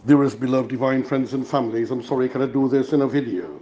Dearest beloved divine friends and families, I'm sorry I cannot do this in a video.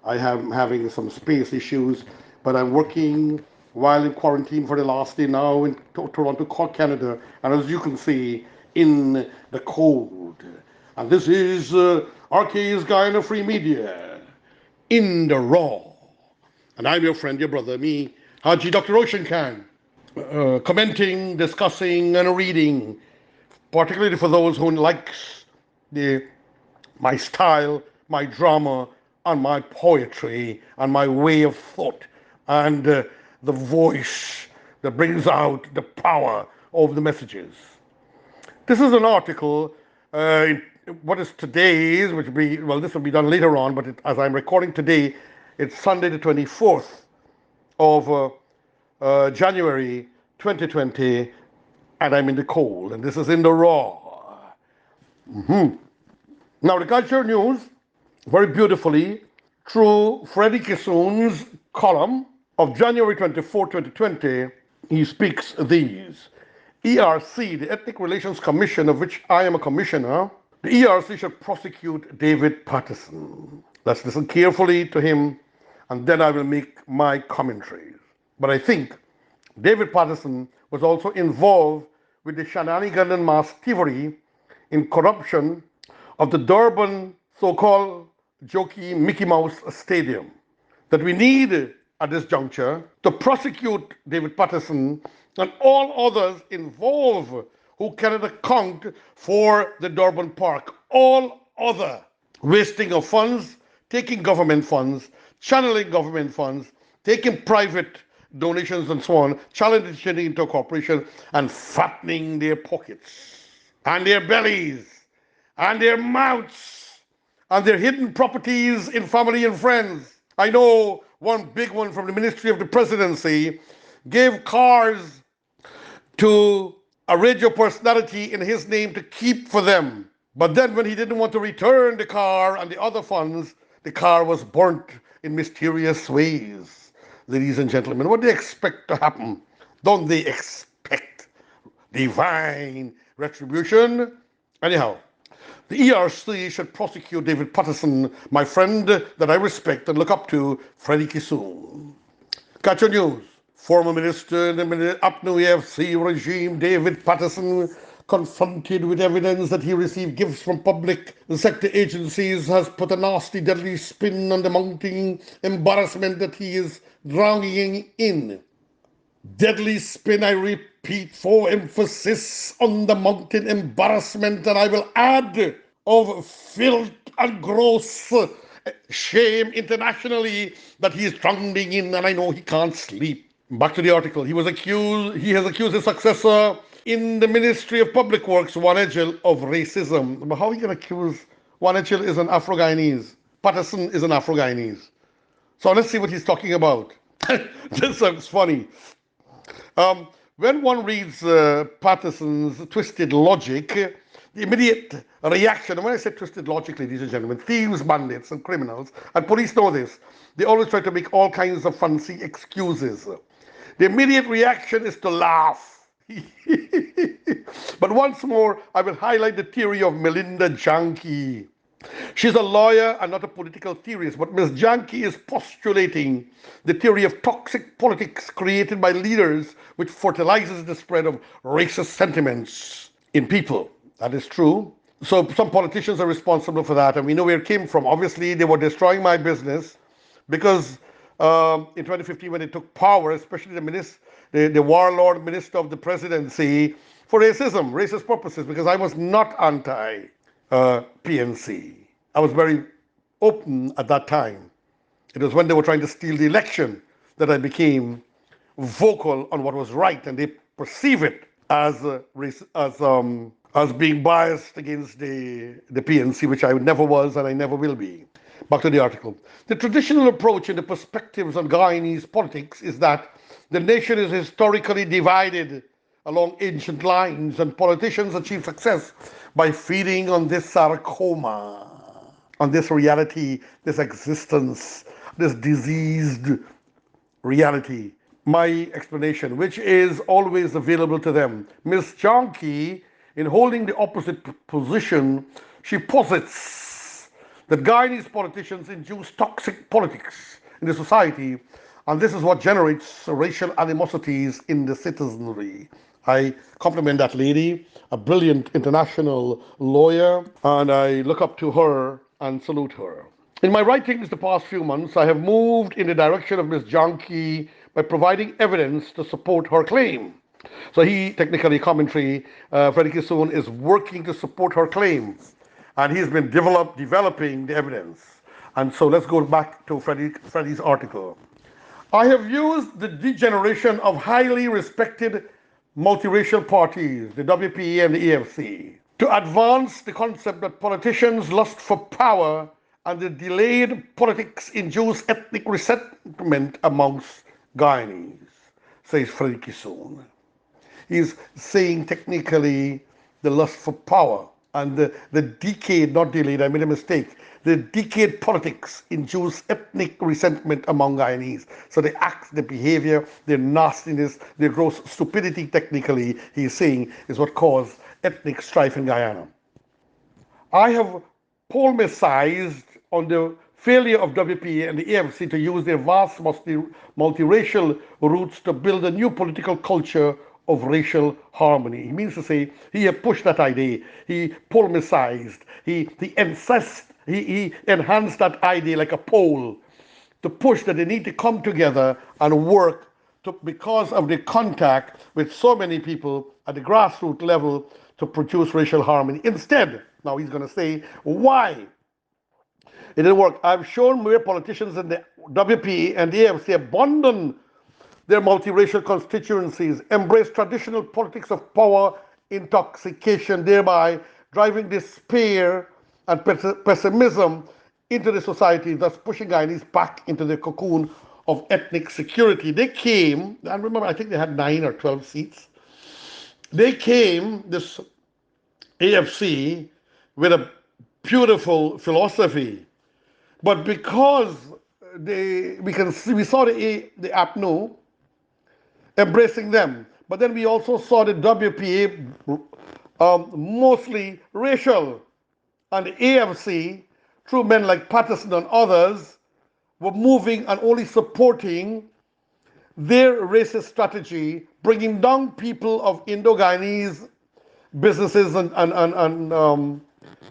I am having some space issues, but I'm working while in quarantine for the last day now in Toronto, Canada, and as you can see, in the cold. And this is RK's Guyana Free Media, in the raw. And I'm your friend, your brother, me, Haji Dr. Ocean Khan, commenting, discussing, and reading, particularly for those who likes the my style, my drama, and my poetry, and my way of thought, and the voice that brings out the power of the messages. This is an article, in what is today's, which will be, well, this will be done later on, but as I'm recording today, it's Sunday the 24th of January 2020, and I'm in the cold, and this is in the raw. Now, the culture news, very beautifully, through Freddie Kissoon's column of January 24, 2020, he speaks these. ERC, the Ethnic Relations Commission, of which I am a commissioner, the ERC should prosecute David Patterson. Let's listen carefully to him, and then I will make my commentaries. But I think David Patterson was also involved with the shenanigan and mass thievery in corruption of the Durban so-called jokey Mickey Mouse Stadium that we need at this juncture to prosecute David Patterson and all others involved who cannot account for the Durban Park. All other wasting of funds, taking government funds, channeling government funds, taking private donations and so on, challenging into a corporation and fattening their pockets and their bellies and their mouths and their hidden properties in family and friends. I know one big one from the Ministry of the Presidency gave cars to a radio personality in his name to keep for them. But then when he didn't want to return the car and the other funds, the car was burnt in mysterious ways. Ladies and gentlemen, what do they expect to happen? Don't they expect divine retribution? Anyhow, the ERC should prosecute David Patterson, my friend that I respect and look up to, Freddie Kissoon. Catch your news. Former minister in the UPNU EFC regime, David Patterson, confronted with evidence that he received gifts from public sector agencies, has put a nasty, deadly spin on the mounting embarrassment that he is drowning in. Deadly spin, I repeat, for emphasis on the mountain embarrassment, and I will add of filth and gross shame internationally that he is drowning in, and I know he can't sleep. Back to the article. He has accused his successor in the Ministry of Public Works, Wanegel, of racism. But how are you going to accuse? Wanegel is an Afro-Guyanese. Patterson is an Afro-Guyanese. So let's see what he's talking about. This sounds funny. When one reads Patterson's twisted logic, the immediate reaction, and when I say twisted logic, ladies and gentlemen, thieves, bandits, and criminals, and police know this, they always try to make all kinds of fancy excuses. The immediate reaction is to laugh. But once more, I will highlight the theory of Melinda Janke. She's a lawyer and not a political theorist, but Ms. Janke is postulating the theory of toxic politics created by leaders, which fertilizes the spread of racist sentiments in people. That is true. So some politicians are responsible for that, and we know where it came from. Obviously, they were destroying my business because in 2015, when they took power, especially the warlord minister of the presidency, for racism, racist purposes, because I was not anti PNC. I was very open at that time. It was when they were trying to steal the election that I became vocal on what was right, and they perceive it as as being biased against the PNC, which I never was and I never will be. Back to the article. The traditional approach in the perspectives on Guyanese politics is that the nation is historically divided along ancient lines, and politicians achieve success by feeding on this sarcoma, on this reality, this existence, this diseased reality. My explanation, which is always available to them. Ms. Janke in holding the opposite position, she posits that Guyanese politicians induce toxic politics in the society, and this is what generates racial animosities in the citizenry. I compliment that lady, a brilliant international lawyer, and I look up to her and salute her. In my writings the past few months, I have moved in the direction of Ms. Janki by providing evidence to support her claim. So he, technically commentary, Freddie Kissoon is working to support her claim, and he's been developing the evidence. And so let's go back to Freddie's article. I have used the degeneration of highly respected multiracial parties, the WPA and the AFC, to advance the concept that politicians lust for power and the delayed politics induce ethnic resentment amongst Guyanese, says Freddie Kissoon. He's saying technically the lust for power and the decayed, not delayed, I made a mistake. The decayed politics induce ethnic resentment among Guyanese. So the acts, the behavior, their nastiness, their gross stupidity, technically, he's saying, is what caused ethnic strife in Guyana. I have polemicized on the failure of WPA and the AFC to use their vast multiracial roots to build a new political culture of racial harmony. He means to say he pushed that idea. He polemicized. He enhanced that idea like a pole to push that they need to come together and work because of the contact with so many people at the grassroots level to produce racial harmony. Instead, now he's going to say why it didn't work. I've shown where politicians in the WPA and the AFC abandon their multiracial constituencies, embrace traditional politics of power intoxication, thereby driving despair and pessimism into the society, thus pushing Guyanese back into the cocoon of ethnic security. They came, and remember, I think they had 9 or 12 seats. They came, this AFC, with a beautiful philosophy, but because we saw the APNO embracing them, but then we also saw the WPA mostly racial, and the AFC, through men like Patterson and others, were moving and only supporting their racist strategy, bringing down people of Indo-Guyanese businesses and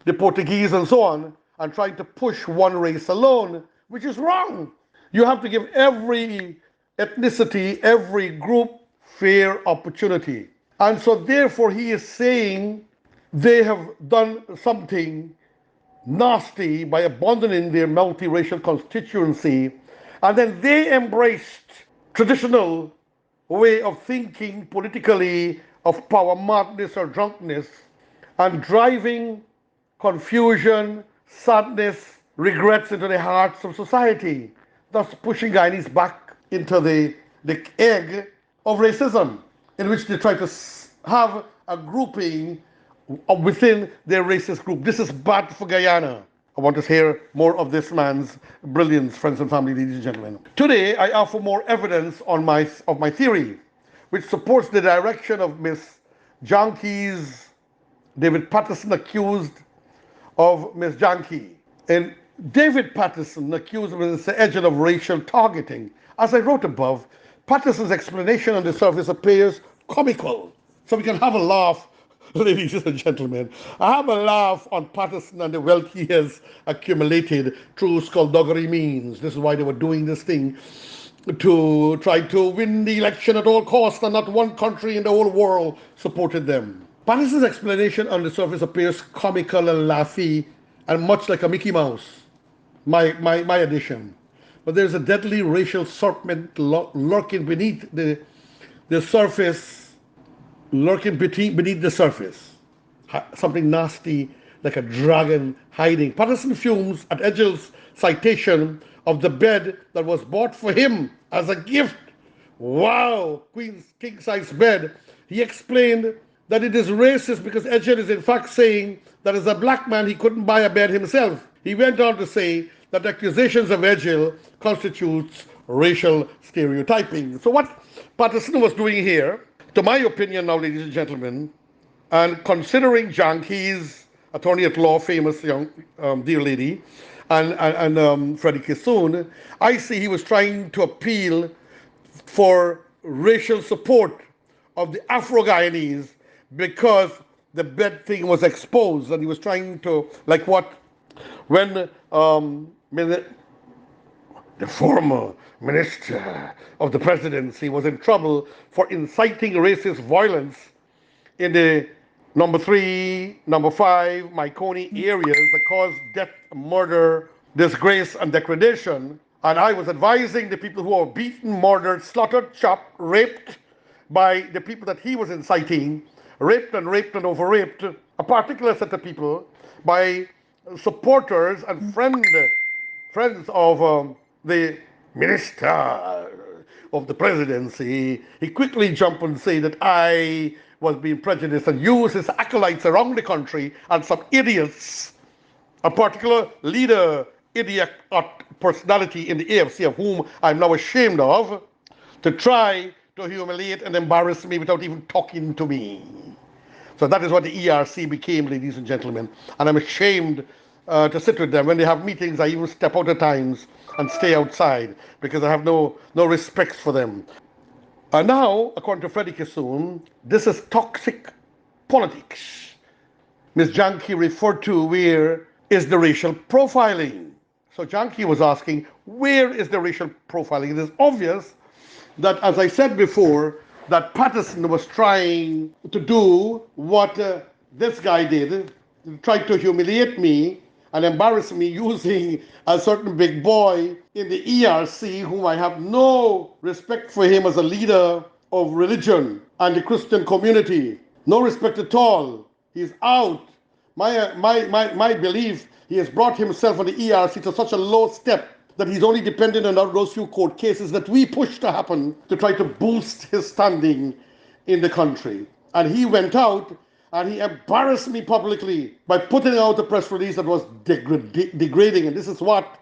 the Portuguese and so on, and trying to push one race alone, which is wrong. You have to give every ethnicity, every group fair opportunity. And so therefore he is saying they have done something nasty by abandoning their multiracial constituency, and then they embraced traditional way of thinking politically of power madness or drunkenness, and driving confusion, sadness, regrets into the hearts of society, thus pushing Guyanese back into the egg of racism, in which they try to have a grouping within their racist group. This is bad for Guyana. I want to hear more of this man's brilliance, friends and family, ladies and gentlemen. Today, I offer more evidence of my theory, which supports the direction of Ms. Janki's David Patterson accused of Ms. Janki. And David Patterson accused Mr. Edgell of racial targeting. As I wrote above, Patterson's explanation on the surface appears comical. So we can have a laugh, ladies and gentlemen. I have a laugh on Patterson and the wealth he has accumulated through skullduggery means. This is why they were doing this thing, to try to win the election at all costs, and not one country in the whole world supported them. Patterson's explanation on the surface appears comical and laughy and much like a Mickey Mouse, my addition. But there's a deadly racial serpent lurking beneath the surface, beneath the surface. Something nasty like a dragon hiding. Patterson fumes at Edgell's citation of the bed that was bought for him as a gift. Wow, Queen's king-size bed. He explained that it is racist because Edgell is in fact saying that as a black man he couldn't buy a bed himself. He went on to say that accusations of Edgell constitutes racial stereotyping. So what Patterson was doing here, to my opinion now, ladies and gentlemen, And considering Janki's attorney at law, famous young dear lady, and Freddie Kissoon, I see he was trying to appeal for racial support of the Afro-Guyanese because the bed thing was exposed, and he was trying to, like what, when the former minister of the presidency was in trouble for inciting racist violence in the number 3, number 5, Myconi areas that caused death, murder, disgrace, and degradation. And I was advising the people who were beaten, murdered, slaughtered, chopped, raped by the people that he was inciting, raped and over raped, a particular set of people by supporters and friends of the minister of the presidency. He quickly jumped and said that I was being prejudiced and used his acolytes around the country and some idiots, a particular leader, idiot personality in the AFC of whom I'm now ashamed of, to try to humiliate and embarrass me without even talking to me. So that is what the ERC became, ladies and gentlemen. And I'm ashamed to sit with them. When they have meetings, I even step out at times and stay outside because I have no respect for them. Now, according to Freddie Kissoon, this is toxic politics. Ms. Janki referred to where is the racial profiling. So Janki was asking, where is the racial profiling? It is obvious that, as I said before, that Patterson was trying to do what this guy did, tried to humiliate me and embarrass me using a certain big boy in the ERC, whom I have no respect for him as a leader of religion and the Christian community. No respect at all. He's out. My belief, he has brought himself and the ERC to such a low step that he's only dependent on those few court cases that we pushed to happen to try to boost his standing in the country. And he went out and he embarrassed me publicly by putting out a press release that was degrading. And this is what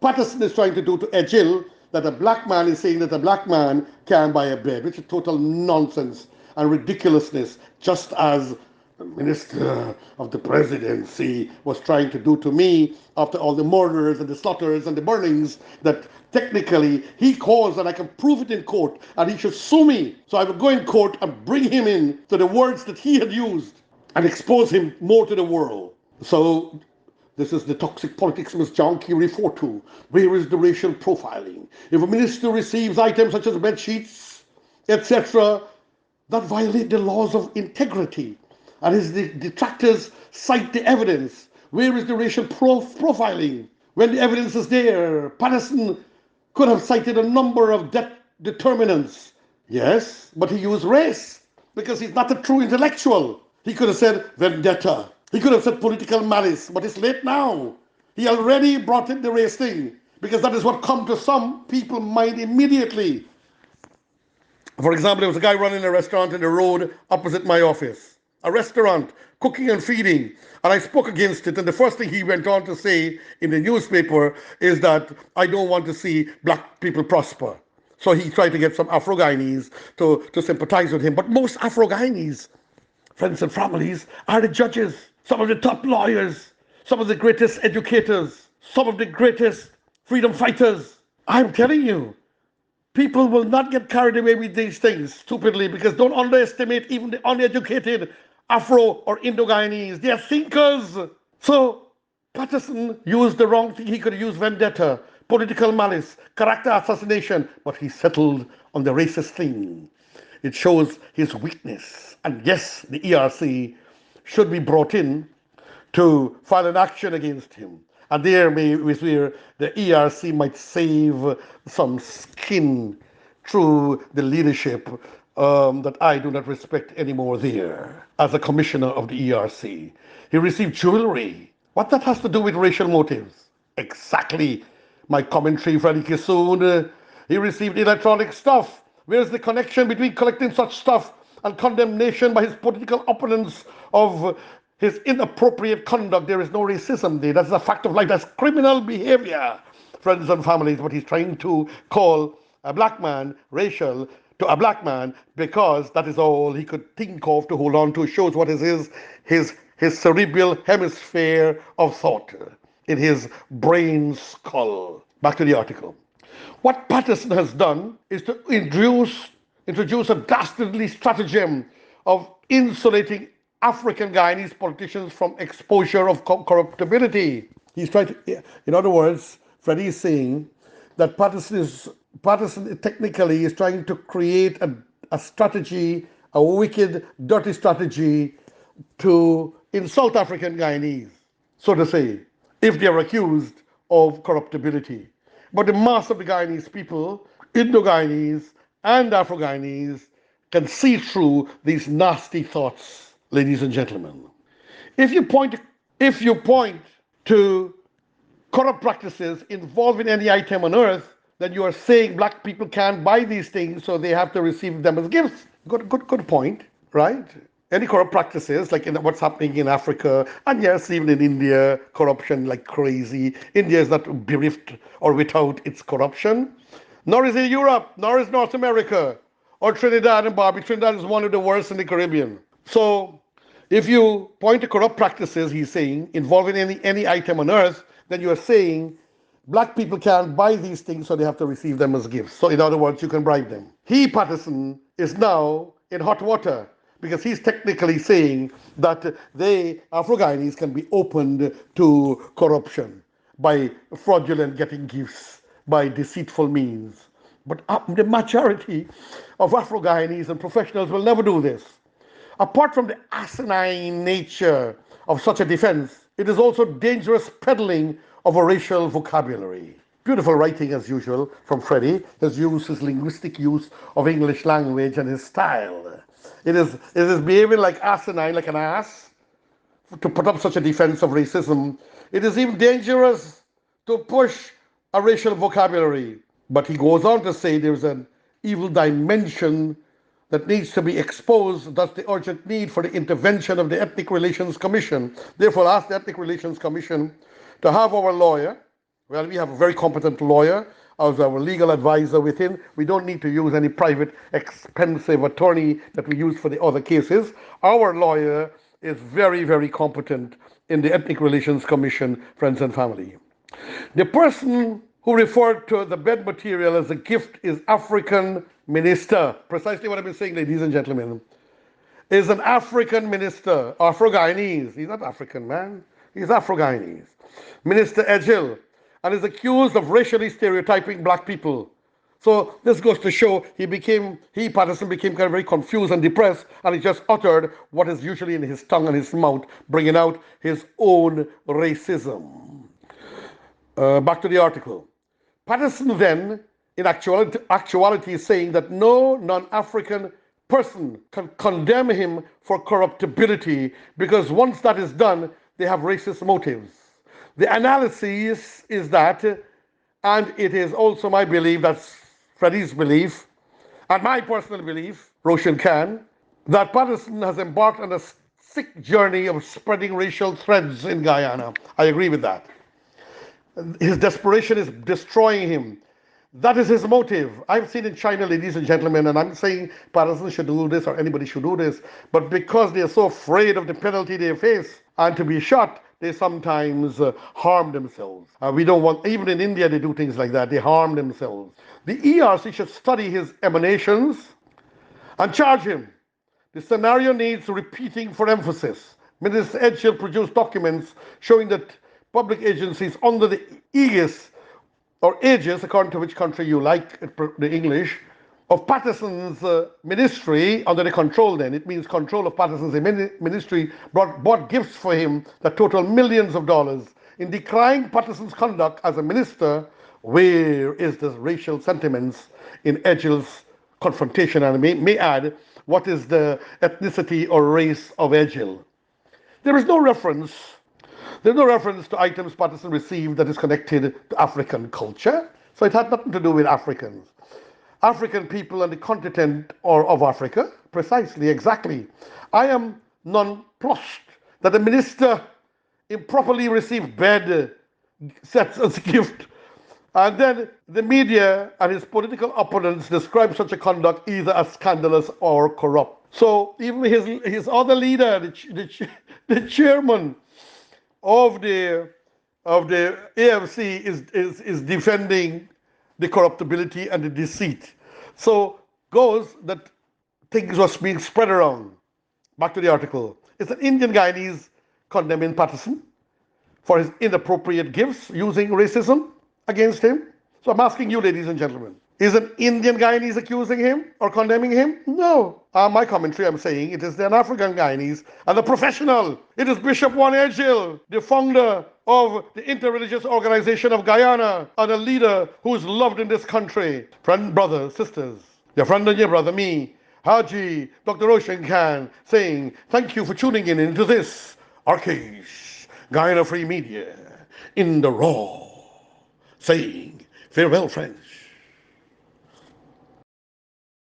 Patterson is trying to do to edge ill, that a black man is saying that a black man can buy a bed, which is total nonsense and ridiculousness, just as the minister of the presidency was trying to do to me after all the murders and the slaughters and the burnings that technically he caused, and I can prove it in court, and he should sue me. So I will go in court and bring him in to the words that he had used and expose him more to the world. So this is the toxic politics Ms. Janki referred to. Where is the racial profiling? If a minister receives items such as bed sheets, etc., that violate the laws of integrity, and his detractors cite the evidence. Where is the racial profiling? When the evidence is there, Patterson could have cited a number of death determinants. Yes, but he used race because he's not a true intellectual. He could have said vendetta. He could have said political malice, but it's late now. He already brought in the race thing because that is what comes to some people's mind immediately. For example, there was a guy running a restaurant in the road opposite my office. A restaurant, cooking and feeding. And I spoke against it. And the first thing he went on to say in the newspaper is that I don't want to see black people prosper. So he tried to get some Afro-Guyanese to sympathize with him. But most Afro-Guyanese friends and families are the judges, some of the top lawyers, some of the greatest educators, some of the greatest freedom fighters. I'm telling you, people will not get carried away with these things stupidly, because don't underestimate even the uneducated Afro or Indo-Guyanese. They are thinkers. So Patterson used the wrong thing. He could have used vendetta, political malice, character assassination, but he settled on the racist thing. It shows his weakness. And yes, the ERC should be brought in to file an action against him. And there is where the ERC might save some skin through the leadership that I do not respect anymore there as a commissioner of the ERC. He received jewelry. What that has to do with racial motives? Exactly. My commentary, Freddie Kissoon. He received electronic stuff. Where's the connection between collecting such stuff and condemnation by his political opponents of his inappropriate conduct? There is no racism there. That's a fact of life. That's criminal behavior, friends and families. What he's trying to call a black man racial to a black man because that is all he could think of to hold on to. Shows what is his cerebral hemisphere of thought in his brain skull. Back to the article. What Patterson has done is to introduce a dastardly stratagem of insulating African Guyanese politicians from exposure of corruptibility. He's trying to, in other words, Freddie is saying that Patterson technically is trying to create a strategy, a wicked, dirty strategy to insult African Guyanese, so to say, if they are accused of corruptibility. But the mass of the Guyanese people, Indo-Guyanese and Afro-Guyanese, can see through these nasty thoughts, ladies and gentlemen. If you point to corrupt practices involving any item on earth, then you are saying black people can't buy these things, so they have to receive them as gifts. Good point, right? Any corrupt practices, like in what's happening in Africa, and yes, even in India, corruption like crazy. India is not bereft or without its corruption. Nor is it Europe, nor is North America, or Trinidad and Barbados. Trinidad is one of the worst in the Caribbean. So if you point to corrupt practices, he's saying, involving any item on earth, then you are saying black people can't buy these things, so they have to receive them as gifts. So in other words, you can bribe them. Patterson, is now in hot water because he's technically saying that they, Afro-Guyanese, can be opened to corruption by fraudulent getting gifts, by deceitful means. But the majority of Afro-Guyanese and professionals will never do this. Apart from the asinine nature of such a defense, it is also dangerous peddling of a racial vocabulary. Beautiful writing as usual from Freddie, his linguistic use of English language and his style. It is behaving like asinine, like an ass, to put up such a defense of racism. It is even dangerous to push a racial vocabulary. But he goes on to say there's an evil dimension that needs to be exposed, thus the urgent need for the intervention of the Ethnic Relations Commission. Therefore, ask the Ethnic Relations Commission to have our lawyer. Well, we have a very competent lawyer as our legal advisor within. We don't need to use any private, expensive attorney that we use for the other cases. Our lawyer is very, very competent in the Ethnic Relations Commission, friends and family. The person who referred to the bed material as a gift is African minister. Precisely what I've been saying, ladies and gentlemen. Is an African minister, Afro-Guyanese. He's not African, man. He's Afro-Guyanese. Minister Edghill, and is accused of racially stereotyping black people. So this goes to show Patterson became kind of very confused and depressed, and he just uttered what is usually in his tongue and his mouth, bringing out his own racism. Back to the article. Patterson then, in actuality, is saying that no non-African person can condemn him for corruptibility because once that is done, they have racist motives. The analysis is that, and it is also my belief, that's Freddie's belief, and my personal belief, Roshan Khan, that Patterson has embarked on a sick journey of spreading racial threads in Guyana. I agree with that. His desperation is destroying him. That is his motive. I've seen in China, ladies and gentlemen, and I'm saying Patterson should do this or anybody should do this, but because they are so afraid of the penalty they face and to be shot, they sometimes harm themselves. We don't want, even in India, they do things like that. They harm themselves. The ERC should study his emanations and charge him. The scenario needs repeating for emphasis. Minister Edghill produced documents showing that public agencies under the aegis, or aegis, according to which country you like the English, of Patterson's ministry, under the control then, it means control of Patterson's ministry, bought gifts for him that total millions of dollars. In decrying Patterson's conduct as a minister, where is the racial sentiments in Edghill's confrontation? And I may add, what is the ethnicity or race of Edghill? There's no reference to items Patterson received that is connected to African culture. So it had nothing to do with Africans. African people and the continent of Africa, precisely, exactly. I am nonplussed that the minister improperly received bed sets as a gift And then the media and his political opponents describe such a conduct either as scandalous or corrupt. So even his other leader, the chairman of the AFC is defending the corruptibility and the deceit. So goes that things was being spread around. Back to the article. It's an Indian Guyanese condemning Patterson for his inappropriate gifts using racism against him. So I'm asking you, ladies and gentlemen, is an Indian Guyanese accusing him or condemning him? No. My commentary, I'm saying it is an African Guyanese and a professional. It is Bishop Juan Edgil, the founder of the interreligious organization of Guyana and a leader who is loved in this country. Friend, brothers, sisters, your friend and your brother, me, Haji, Dr. Roshan Khan, saying thank you for tuning in into this Arcade Guyana Free Media in the raw, saying farewell, friends.